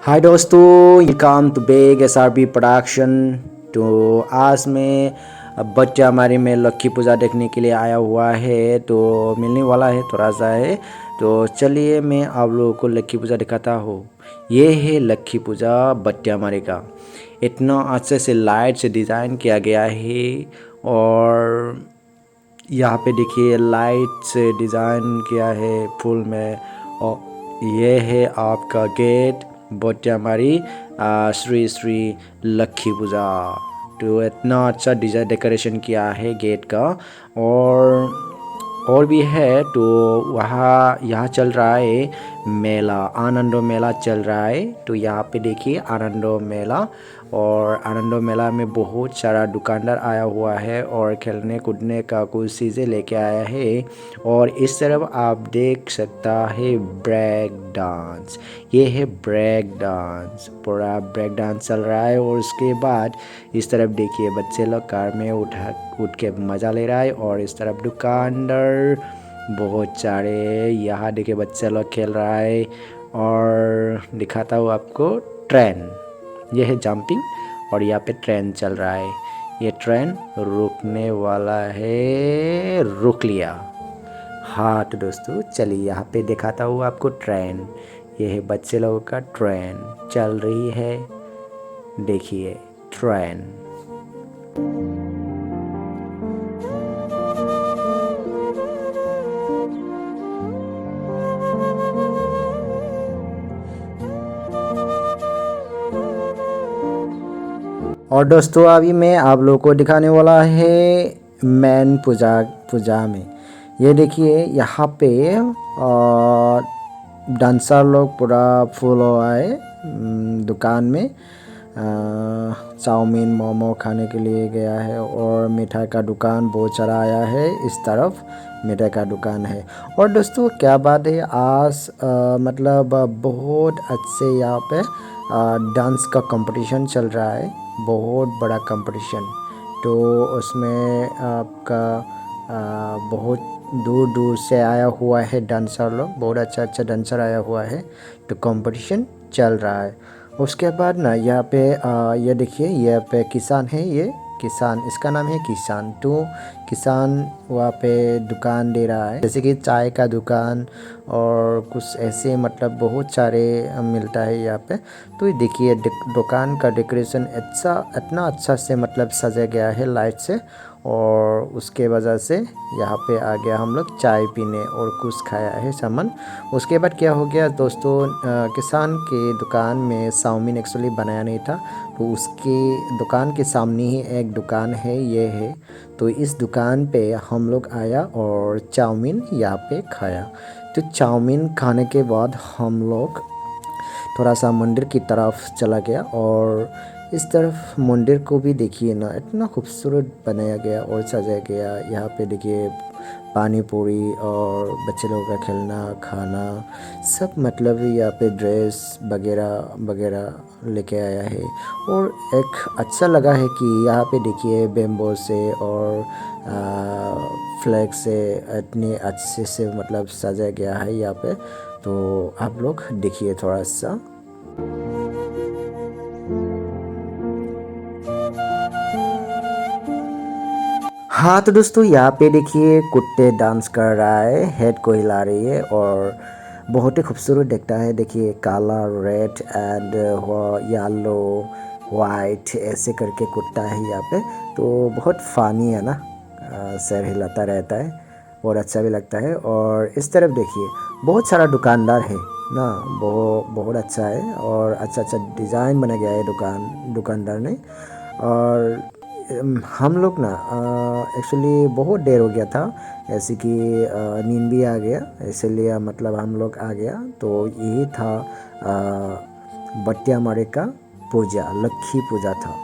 हाय दोस्तों, welcome to बेग SRB production. तो आज मैं बट्टियामारी में लक्की पूजा देखने के लिए आया हुआ है। तो मिलने वाला है थोड़ा सा है। तो चलिए मैं आप लोगों को लक्की पूजा दिखाता हूँ। ये है लक्की पूजा बट्टियामारी का। इतना अच्छे से लाइट से डिज़ाइन किया गया है। और यहाँ पे देखिए लाइट से डिज़ाइन किया है फूल में। और ये है आपका गेट बट्टियामारी श्री श्री लक्की पूजा। तो इतना अच्छा डिज़ाइन डेकोरेशन किया है गेट का। और भी है। तो वहाँ यहाँ चल रहा है मेला, आनंदो मेला चल रहा है। तो यहाँ पे देखिए आनंदो मेला। और आनंदो मेला में बहुत सारा दुकानदार आया हुआ है और खेलने कूदने का कुछ चीज़ें लेके आया है। और इस तरफ आप देख सकता है ब्रेक डांस। ये है ब्रेक डांस, पूरा ब्रेक डांस चल रहा है। और उसके बाद इस तरफ देखिए बच्चे लोग कार में उठ के मज़ा ले रहा है। और इस तरफ दुकानदार बहुत सारे, यहाँ देखिए बच्चे लोग खेल रहा है। और दिखाता हूँ आपको ट्रेन। ये है जंपिंग और यहाँ पे ट्रेन चल रहा है। ये ट्रेन रुकने वाला है, रुक लिया। हाँ तो दोस्तों चलिए यहाँ पे दिखाता हूँ आपको ट्रेन। ये है बच्चे लोगों का ट्रेन चल रही है। देखिए ट्रेन। और दोस्तों अभी मैं आप लोगों को दिखाने वाला है मेन पूजा में। ये देखिए यहाँ पे डांसर लोग पूरा फुल हुआ है। दुकान में चाउमीन मोमो खाने के लिए गया है। और मिठाई का दुकान बहुत सारा आया है। इस तरफ मिठाई का दुकान है। और दोस्तों क्या बात है, आज मतलब बहुत अच्छे यहाँ पे डांस का कंपटीशन चल रहा है, बहुत बड़ा कंपटीशन। तो उसमें आपका बहुत दूर दूर से आया हुआ है डांसर लोग, बहुत अच्छा अच्छा डांसर आया हुआ है। तो कंपटीशन चल रहा है। उसके बाद ना यहाँ पे ये देखिए यहाँ पे किसान है। ये किसान, इसका नाम है किसान। तो किसान वहाँ पे दुकान दे रहा है, जैसे कि चाय का दुकान और कुछ ऐसे, मतलब बहुत सारे मिलता है यहाँ पे। तो ये देखिए दुकान का डेकोरेशन इतना अच्छा से मतलब सजा गया है लाइट से। और उसके वजह से यहाँ पे आ गया हम लोग चाय पीने और कुछ खाया है सामान। उसके बाद क्या हो गया दोस्तों, किसान के दुकान में चाउमीन एक्चुअली बनाया नहीं था। तो उसके दुकान के सामने ही एक दुकान है, ये है। तो इस दुकान पे हम लोग आया और चाउमीन यहाँ पे खाया। तो चाउमीन खाने के बाद हम लोग थोड़ा सा मंदिर की तरफ चला गया। और इस तरफ मंदिर को भी देखिए ना, इतना खूबसूरत बनाया गया और सजाया गया। यहाँ पे देखिए पानी पूरी और बच्चे लोगों का खेलना खाना सब, मतलब यहाँ पे ड्रेस वगैरह वगैरह लेके आया है। और एक अच्छा लगा है कि यहाँ पे देखिए बेम्बो से और फ्लैग से इतने अच्छे से मतलब सजाया गया है यहाँ पे। तो आप लोग देखिए थोड़ा सा। हाँ तो दोस्तों यहाँ पे देखिए कुत्ते डांस कर रहा है, हेड को हिला रही है। और बहुत ही खूबसूरत दिखता है। देखिए काला, रेड एंड येलो वाइट ऐसे करके कुत्ता है यहाँ पे। तो बहुत फ़नी है ना, सर हिलाता रहता है और अच्छा भी लगता है। और इस तरफ देखिए बहुत सारा दुकानदार है ना, बहुत अच्छा है। और अच्छा अच्छा डिज़ाइन बना गया है दुकानदार ने। और हम लोग ना एक्चुअली बहुत देर हो गया था, ऐसे कि नींद भी आ गया, इसलिए मतलब हम लोग आ गया। तो यही था बट्टियामारी का पूजा, लक्की पूजा था।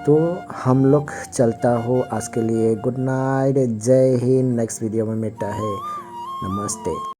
तो हम लोग चलता हो आज के लिए। गुड नाइट, जय हिंद। नेक्स्ट वीडियो में मिलता है। नमस्ते।